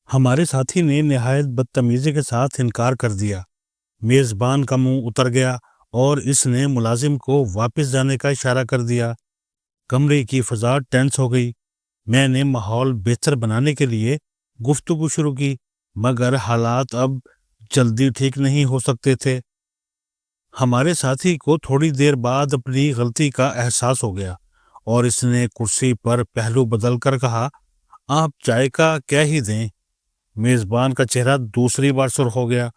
ہمارے ساتھی نے نہایت بدتمیزی کے ساتھ انکار کر دیا۔ میزبان کا منہ اتر گیا اور اس نے ملازم کو واپس جانے کا اشارہ کر دیا۔ کمرے کی فضا ٹینس ہو گئی۔ میں نے ماحول بہتر بنانے کے لیے گفتگو شروع کی، مگر حالات اب جلدی ٹھیک نہیں ہو سکتے تھے۔ ہمارے ساتھی کو تھوڑی دیر بعد اپنی غلطی کا احساس ہو گیا اور اس نے کرسی پر پہلو بدل کر کہا، آپ چائے کا کیا ہی دیں؟ میزبان کا چہرہ دوسری بار سرخ ہو گیا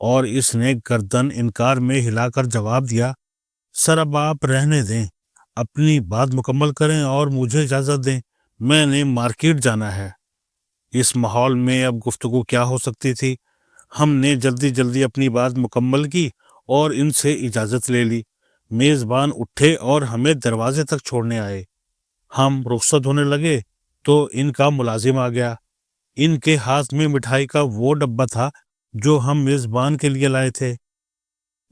اور اس نے گردن انکار میں ہلا کر جواب دیا، سر اب آپ رہنے دیں، اپنی بات مکمل کریں اور مجھے اجازت دیں، میں نے مارکیٹ جانا ہے۔ اس ماحول میں اب گفتگو کیا ہو سکتی تھی؟ ہم نے جلدی اپنی بات مکمل کی اور ان سے اجازت لے لی۔ میزبان اٹھے اور ہمیں دروازے تک چھوڑنے آئے۔ ہم رخصت ہونے لگے تو ان کا ملازم آ گیا۔ ان کے ہاتھ میں مٹھائی کا وہ ڈبہ تھا جو ہم میزبان کے لیے لائے تھے۔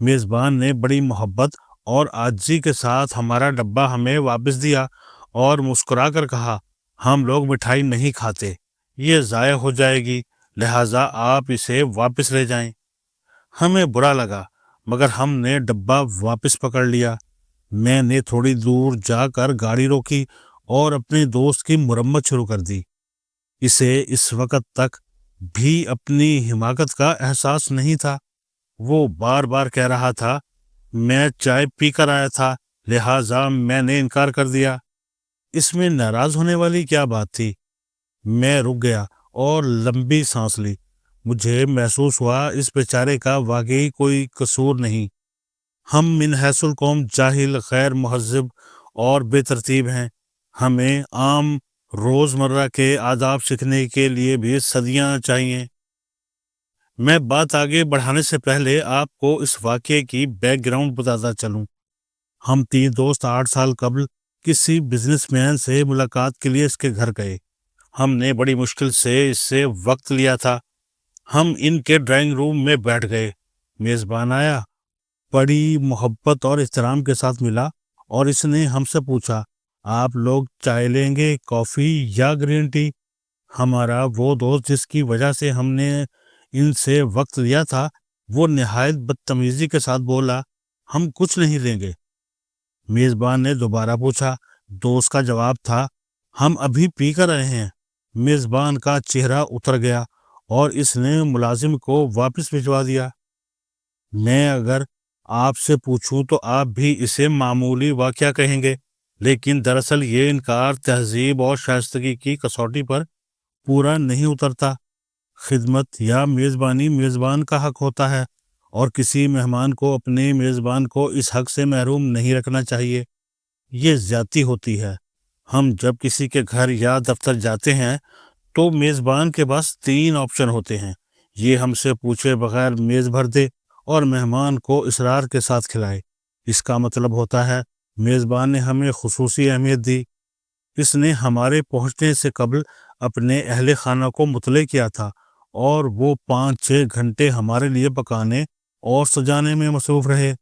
میزبان نے بڑی محبت اور عاجزی کے ساتھ ہمارا ڈبہ ہمیں واپس دیا اور مسکرا کر کہا، ہم لوگ مٹھائی نہیں کھاتے، یہ ضائع ہو جائے گی، لہٰذا آپ اسے واپس لے جائیں۔ ہمیں برا لگا مگر ہم نے ڈبہ واپس پکڑ لیا۔ میں نے تھوڑی دور جا کر گاڑی روکی اور اپنے دوست کی مرمت شروع کر دی۔ اسے اس وقت تک بھی اپنی حماقت کا احساس نہیں تھا۔ وہ بار بار کہہ رہا تھا، میں چائے پی کر آیا تھا، لہٰذا میں نے انکار کر دیا۔ اس میں ناراض ہونے والی کیا بات تھی؟ میں رک گیا اور لمبی سانس لی۔ مجھے محسوس ہوا اس بیچارے کا واقعی کوئی قصور نہیں۔ ہم من حیث القوم جاہل، غیر مہذب اور بے ترتیب ہیں۔ ہمیں عام روزمرہ کے آداب سیکھنے کے لیے بھی صدیاں چاہیے۔ میں بات آگے بڑھانے سے پہلے آپ کو اس واقعے کی بیک گراؤنڈ بتاتا چلوں۔ ہم 3 دوست 8 سال قبل کسی بزنس مین سے ملاقات کے لیے اس کے گھر گئے۔ ہم نے بڑی مشکل سے اس سے وقت لیا تھا۔ ہم ان کے ڈرائنگ روم میں بیٹھ گئے۔ میزبان آیا، بڑی محبت اور احترام کے ساتھ ملا اور اس نے ہم سے پوچھا، آپ لوگ چائے لیں گے، کافی یا گرین ٹی؟ ہمارا وہ دوست جس کی وجہ سے ہم نے ان سے وقت لیا تھا، وہ نہایت بدتمیزی کے ساتھ بولا، ہم کچھ نہیں لیں گے۔ میزبان نے دوبارہ پوچھا۔ دوست کا جواب تھا، ہم ابھی پی کر آئے ہیں۔ میزبان کا چہرہ اتر گیا اور اس نے ملازم کو واپس بھجوا دیا۔ میں اگر آپ سے پوچھوں تو آپ بھی اسے معمولی واقعہ کہیں گے، لیکن دراصل یہ انکار تہذیب اور شائستگی کی کسوٹی پر پورا نہیں اترتا۔ خدمت یا میزبانی میزبان کا حق ہوتا ہے اور کسی مہمان کو اپنے میزبان کو اس حق سے محروم نہیں رکھنا چاہیے۔ یہ زیادتی ہوتی ہے۔ ہم جب کسی کے گھر یا دفتر جاتے ہیں تو میزبان کے پاس 3 آپشن ہوتے ہیں۔ یہ ہم سے پوچھے بغیر میز بھر دے اور مہمان کو اصرار کے ساتھ کھلائے۔ اس کا مطلب ہوتا ہے میزبان نے ہمیں خصوصی اہمیت دی۔ اس نے ہمارے پہنچنے سے قبل اپنے اہل خانہ کو مطلع کیا تھا اور وہ 5-6 گھنٹے ہمارے لیے پکانے اور سجانے میں مصروف رہے۔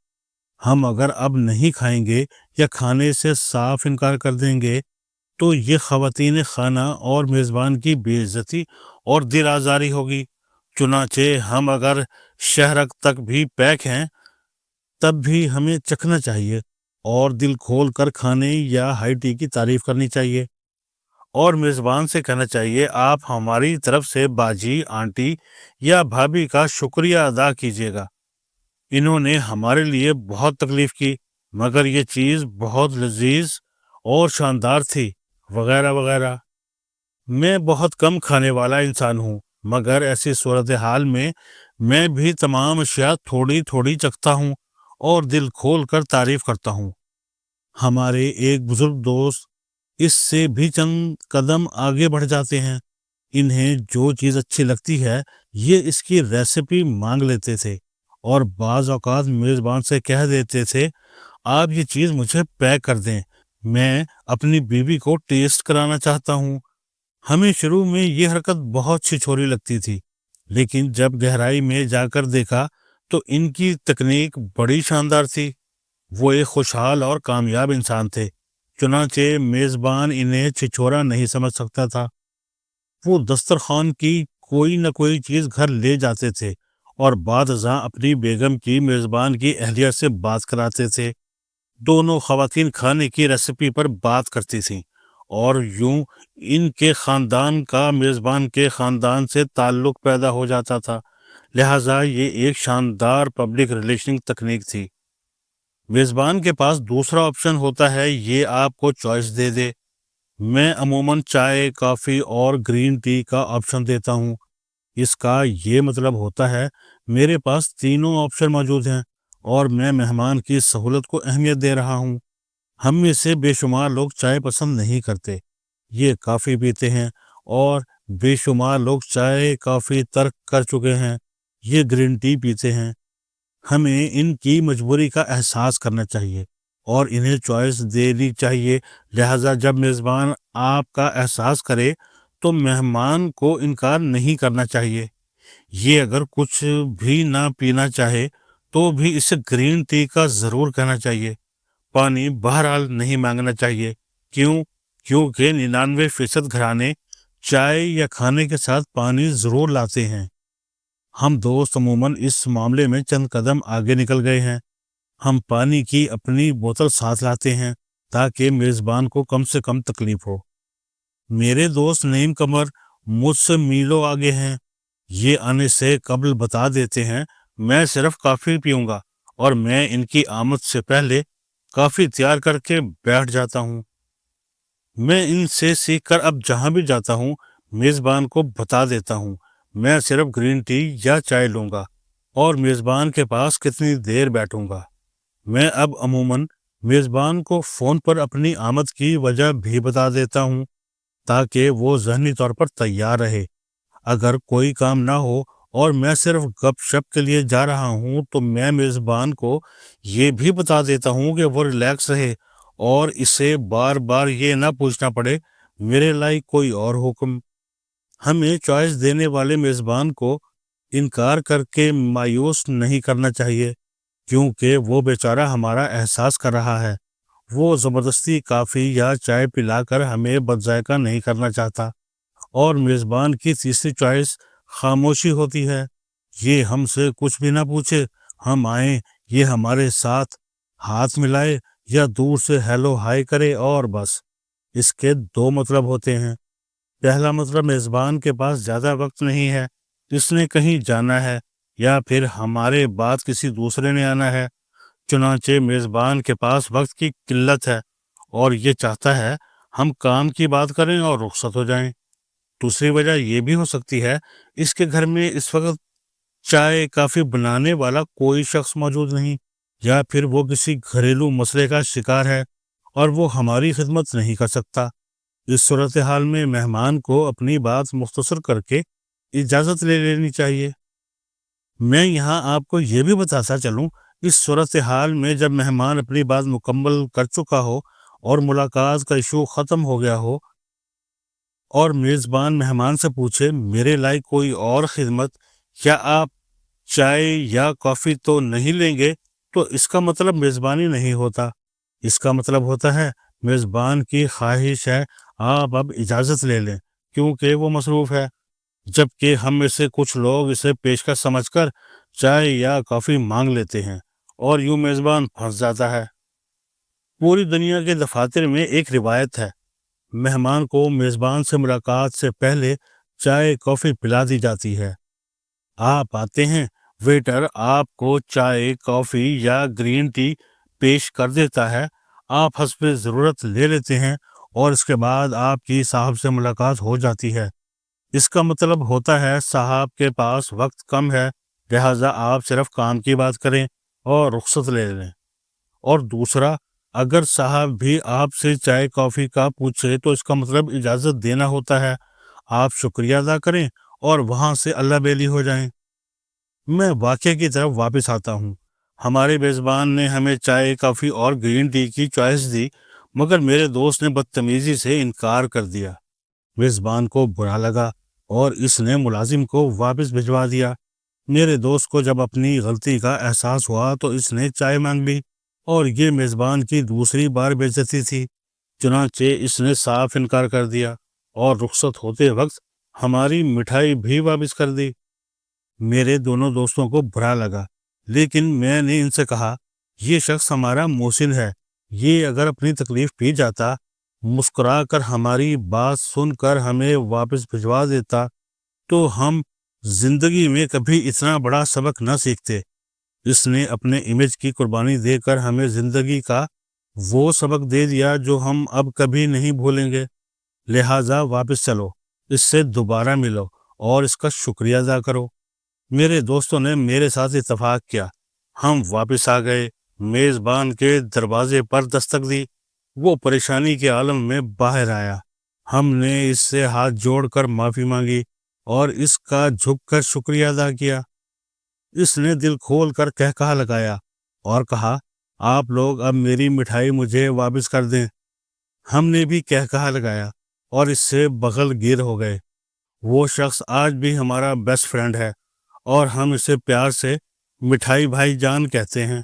ہم اگر اب نہیں کھائیں گے یا کھانے سے صاف انکار کر دیں گے تو یہ خواتین خانہ اور میزبان کی بے عزتی اور دل آزاری ہوگی۔ چنانچہ ہم اگر شہرک تک بھی پیک ہیں تب بھی ہمیں چکھنا چاہیے اور دل کھول کر کھانے یا ہائی ٹی کی تعریف کرنی چاہیے، اور میزبان سے کہنا چاہیے، آپ ہماری طرف سے باجی، آنٹی یا بھابھی کا شکریہ ادا کیجیے گا، انہوں نے ہمارے لیے بہت تکلیف کی، مگر یہ چیز بہت لذیذ اور شاندار تھی، وغیرہ وغیرہ۔ میں بہت کم کھانے والا انسان ہوں، مگر ایسی صورتحال میں بھی تمام اشیاء تھوڑی تھوڑی چکھتا ہوں اور دل کھول کر تعریف کرتا ہوں۔ ہمارے ایک بزرگ دوست اس سے بھی چند قدم آگے بڑھ جاتے ہیں۔ انہیں جو چیز اچھی لگتی ہے یہ اس کی ریسیپی مانگ لیتے تھے اور بعض اوقات میزبان سے کہہ دیتے تھے، آپ یہ چیز مجھے پیک کر دیں، میں اپنی بیوی کو ٹیسٹ کرانا چاہتا ہوں۔ ہمیں شروع میں یہ حرکت بہت چھچھوری لگتی تھی، لیکن جب گہرائی میں جا کر دیکھا تو ان کی تکنیک بڑی شاندار تھی۔ وہ ایک خوشحال اور کامیاب انسان تھے، چنانچہ میزبان انہیں چھچھورا نہیں سمجھ سکتا تھا۔ وہ دسترخوان کی کوئی نہ کوئی چیز گھر لے جاتے تھے اور بعد ازاں اپنی بیگم کی میزبان کی اہلیہ سے بات کراتے تھے۔ دونوں خواتین کھانے کی ریسیپی پر بات کرتی تھیں اور یوں ان کے خاندان کا میزبان کے خاندان سے تعلق پیدا ہو جاتا تھا۔ لہٰذا یہ ایک شاندار پبلک ریلیشننگ تکنیک تھی۔ میزبان کے پاس دوسرا آپشن ہوتا ہے، یہ آپ کو چوائس دے دے۔ میں عموماً چائے، کافی اور گرین ٹی کا آپشن دیتا ہوں۔ اس کا یہ مطلب ہوتا ہے میرے پاس تینوں آپشن موجود ہیں اور میں مہمان کی سہولت کو اہمیت دے رہا ہوں۔ ہم میں سے بے شمار لوگ چائے پسند نہیں کرتے، یہ کافی پیتے ہیں، اور بے شمار لوگ چائے کافی ترک کر چکے ہیں، یہ گرین ٹی پیتے ہیں۔ ہمیں ان کی مجبوری کا احساس کرنا چاہیے اور انہیں چوائس دینی چاہیے۔ لہٰذا جب میزبان آپ کا احساس کرے تو مہمان کو انکار نہیں کرنا چاہیے۔ یہ اگر کچھ بھی نہ پینا چاہے تو بھی اسے گرین ٹی کا ضرور کہنا چاہیے۔ پانی بہرحال نہیں مانگنا چاہیے۔ کیونکہ 99% گھرانے چائے یا کھانے کے ساتھ پانی ضرور لاتے ہیں۔ ہم دوست عموماً اس معاملے میں چند قدم آگے نکل گئے ہیں۔ ہم پانی کی اپنی بوتل ساتھ لاتے ہیں تاکہ میزبان کو کم سے کم تکلیف ہو۔ میرے دوست نعیم قمر مجھ سے میلوں آگے ہیں۔ یہ آنے سے قبل بتا دیتے ہیں میں صرف کافی پیوں گا، اور میں ان کی آمد سے پہلے کافی تیار کر کے بیٹھ جاتا ہوں۔ میں ان سے سیکھ کر اب جہاں بھی جاتا ہوں میزبان کو بتا دیتا ہوں میں صرف گرین ٹی یا چائے لوں گا اور میزبان کے پاس کتنی دیر بیٹھوں گا۔ میں اب عموماً میزبان کو فون پر اپنی آمد کی وجہ بھی بتا دیتا ہوں تاکہ وہ ذہنی طور پر تیار رہے۔ اگر کوئی کام نہ ہو اور میں صرف گپ شپ کے لیے جا رہا ہوں تو میں میزبان کو یہ بھی بتا دیتا ہوں کہ وہ ریلیکس رہے اور اسے بار بار یہ نہ پوچھنا پڑے میرے لائق کوئی اور حکم۔ ہمیں چوائس دینے والے میزبان کو انکار کر کے مایوس نہیں کرنا چاہیے، کیونکہ وہ بیچارہ ہمارا احساس کر رہا ہے۔ وہ زبردستی کافی یا چائے پلا کر ہمیں بدذائقہ نہیں کرنا چاہتا۔ اور میزبان کی تیسری چوائس خاموشی ہوتی ہے۔ یہ ہم سے کچھ بھی نہ پوچھے، ہم آئیں، یہ ہمارے ساتھ ہاتھ ملائے یا دور سے ہیلو ہائی کرے اور بس۔ اس کے دو مطلب ہوتے ہیں۔ پہلا مطلب میزبان کے پاس زیادہ وقت نہیں ہے، اس نے کہیں جانا ہے یا پھر ہمارے بعد کسی دوسرے نے آنا ہے۔ چنانچہ میزبان کے پاس وقت کی قلت ہے اور یہ چاہتا ہے ہم کام کی بات کریں اور رخصت ہو جائیں۔ دوسری وجہ یہ بھی ہو سکتی ہے اس کے گھر میں اس وقت چائے کافی بنانے والا کوئی شخص موجود نہیں، یا پھر وہ کسی گھریلو مسئلے کا شکار ہے اور وہ ہماری خدمت نہیں کر سکتا۔ اس صورتحال میں مہمان کو اپنی بات مختصر کر کے اجازت لے لینی چاہیے۔ میں یہاں آپ کو یہ بھی بتاتا چلوں، اس صورتحال میں جب مہمان اپنی بات مکمل کر چکا ہو اور ملاقات کا ایشو ختم ہو گیا ہو اور میزبان مہمان سے پوچھے میرے لائق کوئی اور خدمت یا آپ چائے یا کافی تو نہیں لیں گے، تو اس کا مطلب میزبانی نہیں ہوتا۔ اس کا مطلب ہوتا ہے میزبان کی خواہش ہے آپ اب اجازت لے لیں کیونکہ وہ مصروف ہے، جبکہ ہم میں سے کچھ لوگ اسے پیشکش سمجھ کر چائے یا کافی مانگ لیتے ہیں اور یوں میزبان پھنس جاتا ہے۔ پوری دنیا کے دفاتر میں ایک روایت ہے، مہمان کو میزبان سے ملاقات سے پہلے چائے کافی پلا دی جاتی ہے۔ آپ آتے ہیں، ویٹر آپ کو چائے، کافی یا گرین ٹی پیش کر دیتا ہے، آپ حسب ضرورت لے لیتے ہیں اور اس کے بعد آپ کی صاحب سے ملاقات ہو جاتی ہے۔ اس کا مطلب ہوتا ہے صاحب کے پاس وقت کم ہے، لہٰذا آپ صرف کام کی بات کریں اور رخصت لے لیں۔ اور دوسرا، اگر صاحب بھی آپ سے چائے کافی کا پوچھے تو اس کا مطلب اجازت دینا ہوتا ہے، آپ شکریہ ادا کریں اور وہاں سے اللہ بیلی ہو جائیں۔ میں واقعے کی طرف واپس آتا ہوں۔ ہمارے میزبان نے ہمیں چائے، کافی اور گرین ٹی کی چوائس دی، مگر میرے دوست نے بدتمیزی سے انکار کر دیا۔ میزبان کو برا لگا اور اس نے ملازم کو واپس بھجوا دیا۔ میرے دوست کو جب اپنی غلطی کا احساس ہوا تو اس نے چائے مانگ لی، اور یہ میزبان کی دوسری بار بے عزتی تھی۔ چنانچہ اس نے صاف انکار کر دیا اور رخصت ہوتے وقت ہماری مٹھائی بھی واپس کر دی۔ میرے دونوں دوستوں کو برا لگا، لیکن میں نے ان سے کہا یہ شخص ہمارا محسن ہے، یہ اگر اپنی تکلیف پی جاتا، مسکرا کر ہماری بات سن کر ہمیں واپس بھجوا دیتا تو ہم زندگی میں کبھی اتنا بڑا سبق نہ سیکھتے۔ اس نے اپنے امیج کی قربانی دے کر ہمیں زندگی کا وہ سبق دے دیا جو ہم اب کبھی نہیں بھولیں گے، لہٰذا واپس چلو، اس سے دوبارہ ملو اور اس کا شکریہ ادا کرو۔ میرے دوستوں نے میرے ساتھ اتفاق کیا، ہم واپس آ گئے، میزبان کے دروازے پر دستک دی، وہ پریشانی کے عالم میں باہر آیا۔ ہم نے اس سے ہاتھ جوڑ کر معافی مانگی اور اس کا جھک کر شکریہ ادا کیا۔ اس نے دل کھول کر کہا لگایا اور کہا آپ لوگ اب میری مٹھائی مجھے واپس کر دیں۔ ہم نے بھی کہا لگایا اور اس سے بغل گیر ہو گئے۔ وہ شخص آج بھی ہمارا بیسٹ فرینڈ ہے اور ہم اسے پیار سے مٹھائی بھائی جان کہتے ہیں۔